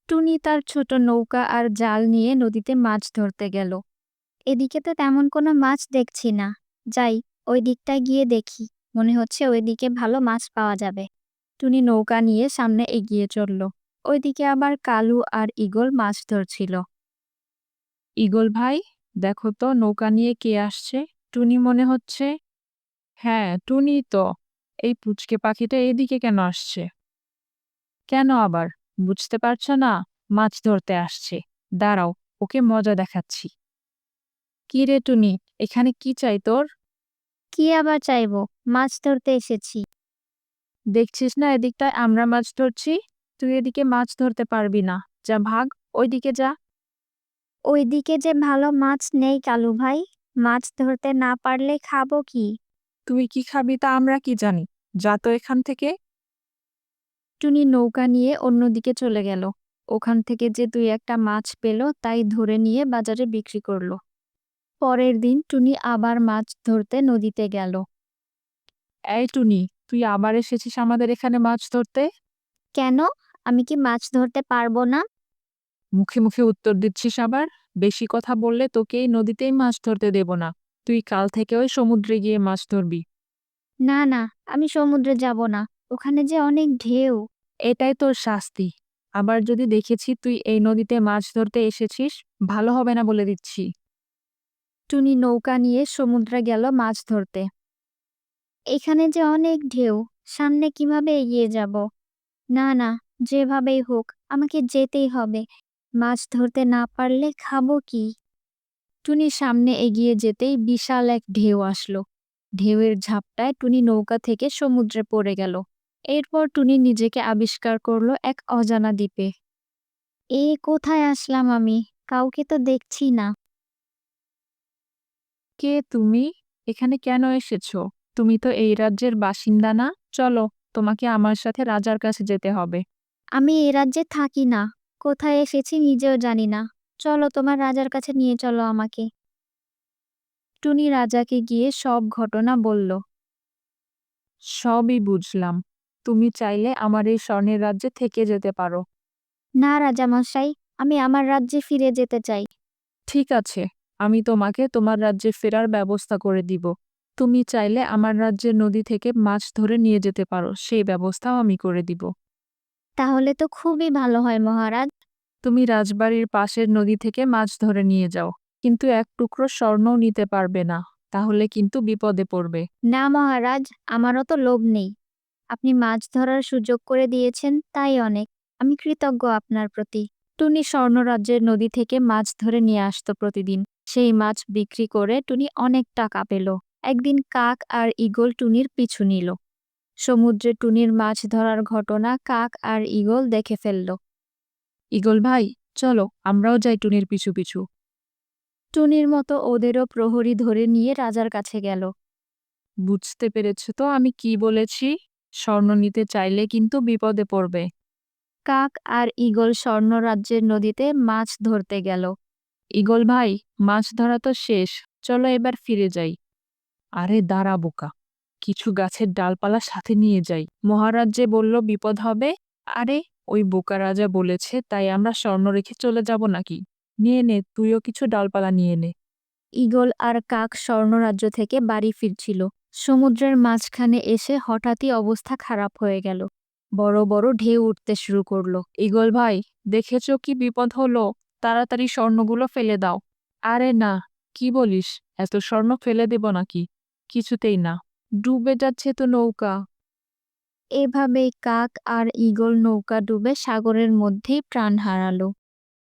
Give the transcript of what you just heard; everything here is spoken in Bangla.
টুনি তার ছোট নৌকা আর জাল নিয়ে নদীতে মাছ ধরতে গেল। এদিকে তো তেমন কোনো মাছ দেখছি না। যাই, ওই দিকটায় গিয়ে দেখি। মনে হচ্ছে ওইদিকে ভালো মাছ পাওয়া যাবে। টুনি নৌকা নিয়ে সামনে এগিয়ে চলল। ওইদিকে আবার কালু আর ঈগল মাছ ধরছিল। ঈগল ভাই, দেখো তো নৌকা নিয়ে কে আসছে। টুনি মনে হচ্ছে। হ্যাঁ, টুনি তো। এই পুচকে পাখিটা এদিকে কেন আসছে? কেন আবার? বুঝতে পারছো না? মাছ ধরতে আসছে। দাঁড়াও, ওকে মজা দেখাচ্ছি। কি রে টুনি, এখানে কি চাই তোর? কি আবার চাইবো? মাছ ধরতে এসেছি। দেখছিস না এদিকটায় আমরা মাছ ধরছি? তুই এদিকে মাছ ধরতে পারবি না। যা ভাগ, ওইদিকে যা। ওইদিকে যে ভালো মাছ নেই কালু ভাই। মাছ ধরতে না পারলে খাবো কি? তুই কি খাবি তা আমরা কি জানি? যা তো এখান থেকে। টুনি নৌকা নিয়ে অন্যদিকে চলে গেল। ওখান থেকে যে দুই একটা মাছ পেল তাই ধরে নিয়ে বাজারে বিক্রি করলো। পরের দিন টুনি আবার মাছ ধরতে নদীতে গেল। এই টুনি, তুই আবার এসেছিস আমাদের এখানে মাছ ধরতে? কেন? আমি কি মাছ ধরতে পারবো না? মুখে মুখে উত্তর দিচ্ছিস আবার। বেশি কথা বললে তোকে এই নদীতেই মাছ ধরতে দেব না। তুই কাল থেকে ওই সমুদ্রে গিয়ে মাছ ধরবি। না না, আমি সমুদ্রে যাব না। ওখানে যে অনেক ঢেউ। এটাই তোর শাস্তি। আবার যদি দেখেছি তুই এই নদীতে মাছ ধরতে এসেছিস, ভালো হবে না বলে দিচ্ছি। টুনি নৌকা নিয়ে সমুদ্রে গেল মাছ ধরতে। এখানে যে অনেক ঢেউ, সামনে কিভাবে এগিয়ে যাব? না না, যেভাবেই হোক আমাকে যেতেই হবে। মাছ ধরতে না পারলে খাবো কি? টুনি সামনে এগিয়ে যেতেই বিশাল এক ঢেউ আসলো। ঢেউয়ের ঝাপটায় টুনি নৌকা থেকে সমুদ্রে পড়ে গেল। এরপর টুনি নিজেকে আবিষ্কার করলো এক অজানা দ্বীপে। কোথায় আসলাম আমি? কাউকে তো দেখছি না। কে তুমি? এখানে কেন এসেছো? তুমি তো এই রাজ্যের বাসিন্দা না। চলো, তোমাকে আমার সাথে রাজার কাছে যেতে হবে। আমি এ রাজ্যে থাকি না। কোথায় এসেছি নিজেও জানি না। চলো, তোমার রাজার কাছে নিয়ে চলো আমাকে। টুনি রাজাকে গিয়ে সব ঘটনা বলল। সবই বুঝলাম। তুমি চাইলে আমার এই স্বর্ণের রাজ্যে থেকে যেতে পারো। না রাজামশাই, আমি আমার রাজ্যে ফিরে যেতে চাই। ঠিক আছে, আমি তোমাকে তোমার রাজ্যে ফেরার ব্যবস্থা করে দিব। তুমি চাইলে আমার রাজ্যের নদী থেকে মাছ ধরে নিয়ে যেতে পারো, সেই ব্যবস্থাও আমি করে দিব। তাহলে তো খুবই ভালো হয় মহারাজ। তুমি রাজবাড়ির পাশের নদী থেকে মাছ ধরে নিয়ে যাও, কিন্তু এক টুকরো স্বর্ণও নিতে পারবে না, তাহলে কিন্তু বিপদে পড়বে। না মহারাজ, আমারও তো লোভ নেই। আপনি মাছ ধরার সুযোগ করে দিয়েছেন তাই অনেক। আমি কৃতজ্ঞ আপনার প্রতি। টুনি স্বর্ণরাজ্যের নদী থেকে মাছ ধরে নিয়ে আসতো প্রতিদিন। সেই মাছ বিক্রি করে টুনি অনেক টাকা পেল। একদিন কাক আর ঈগল টুনির পিছু নিল। সমুদ্রে টুনির মাছ ধরার ঘটনা কাক আর ঈগল দেখে ফেলল। ঈগল ভাই, চলো আমরাও যাই টুনির পিছু পিছু। টুনির মতো ওদেরও প্রহরী ধরে নিয়ে রাজার কাছে গেল। বুঝতে পেরেছ তো আমি কি বলেছি? স্বর্ণ নিতে চাইলে কিন্তু বিপদে পড়বে। কাক আর ঈগল স্বর্ণরাজ্যের নদীতে মাছ ধরতে গেল। ঈগল ভাই, মাছ ধরা তো শেষ, চলো এবার ফিরে যাই। আরে দাঁড়া বোকা, কিছু গাছের ডালপালা সাথে নিয়ে যাই। মহারাজ যে বলল বিপদ হবে। আরে, ওই বোকা রাজা বলেছে তাই আমরা স্বর্ণ রেখে চলে যাব নাকি? নিয়ে নে, তুইও কিছু ডালপালা নিয়ে নে। ঈগল আর কাক স্বর্ণরাজ্য থেকে বাড়ি ফিরছিল। সমুদ্রের মাঝখানে এসে হঠাৎই অবস্থা খারাপ হয়ে গেল। বড় বড় ঢেউ উঠতে শুরু করলো। ঈগল ভাই, দেখেছো কি বিপদ হলো? তাড়াতাড়ি স্বর্ণগুলো ফেলে দাও। আরে না, কি বলিস? এত স্বর্ণ ফেলে দেব নাকি? কিছুতেই না, ডুবে যাচ্ছে তো নৌকা। এভাবেই কাক আর ঈগল নৌকা ডুবে সাগরের মধ্যেই প্রাণ হারালো।